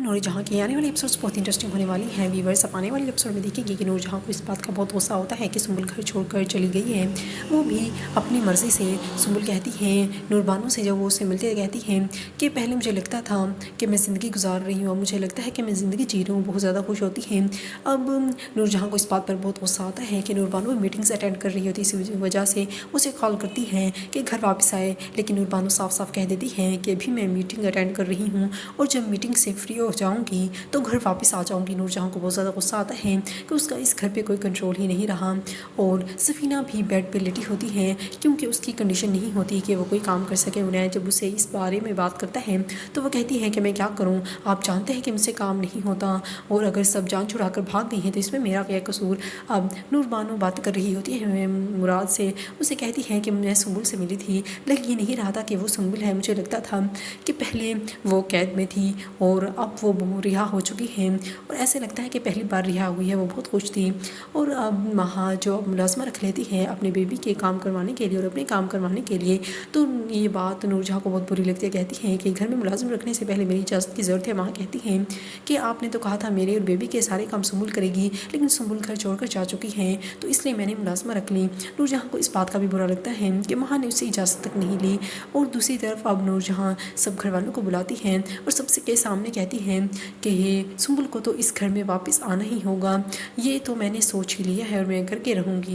نور جہاں کے آنے والے ایپیسوڈس بہت انٹرسٹنگ ہونے والی ہیں ویورز. اب آنے والے ایپیسوڈ میں دیکھیں گے کہ نور جہاں کو اس بات کا بہت غصہ ہوتا ہے کہ سنبل گھر چھوڑ کر چلی گئی ہے. وہ بھی اپنی مرضی سے. سنبل کہتی ہیں نور بانو سے جب وہ اسے ملتے کہتی ہیں کہ پہلے مجھے لگتا تھا کہ میں زندگی گزار رہی ہوں, اب مجھے لگتا ہے کہ میں زندگی جی رہی ہوں, بہت زیادہ خوش ہوتی ہیں. اب نور جہاں کو اس بات پر بہت غصہ آتا ہے کہ نور بانو میٹنگز اٹینڈ کر رہی ہوتی ہے, اسی وجہ سے اسے کال کرتی ہیں کہ گھر واپس آئے. لیکن نور بانو صاف صاف کہہ دیتی ہیں کہ ابھی میں میٹنگ اٹینڈ کر رہی ہوں اور جب میٹنگ سے فری ہو جاؤں گی تو گھر واپس آ جاؤں گی. نور جہاں کو بہت زیادہ غصہ آتا ہے کہ اس کا اس گھر پہ کوئی کنٹرول ہی نہیں رہا. اور سفینہ بھی بیڈ پہ لیٹی ہوتی ہے کیونکہ اس کی کنڈیشن نہیں ہوتی کہ وہ کوئی کام کر سکے. انہیں جب اسے اس بارے میں بات کرتا ہے تو وہ کہتی ہے کہ میں کیا کروں, آپ جانتے ہیں کہ مجھ سے کام نہیں ہوتا, اور اگر سب جان چھڑا کر بھاگ گئی ہیں تو اس میں میرا کیا قصور. اب نور بانو بات کر رہی ہوتی ہے مراد سے, اسے کہتی ہے کہ میں سنبل سے ملی تھی, لگ یہ نہیں رہا تھا کہ وہ سنبل ہے. مجھے لگتا تھا کہ پہلے وہ قید میں تھی اور اب وہ رہا ہو چکی ہیں, اور ایسے لگتا ہے کہ پہلی بار رہا ہوئی ہے. وہ بہت خوش تھی اور اب وہاں جو ملازمہ رکھ لیتی ہے اپنے بیبی کے کام کروانے کے لیے اور اپنے کام کروانے کے لیے. تو یہ بات نور جہاں کو بہت بری لگتی ہے. کہتی ہیں کہ گھر میں ملازم رکھنے سے پہلے میری اجازت کی ضرورت ہے. وہاں کہتی ہیں کہ آپ نے تو کہا تھا میرے اور بیبی کے سارے کام سنبل کرے گی, لیکن سنبل گھر چھوڑ کر جا چکی ہیں تو اس لیے میں نے ملازمہ رکھ لی. نور جہاں کو اس بات کا بھی برا لگتا ہے کہ وہاں نے اسے اجازت تک نہیں لی. اور دوسری طرف اب نور جہاں سب گھر والوں کو بلاتی ہیں اور سب کے سامنے کہتی ہیں کہ یہ سنبل کو تو اس گھر میں واپس آنا ہی ہوگا, یہ تو میں نے سوچ ہی لیا ہے اور میں کر کے رہوں گی.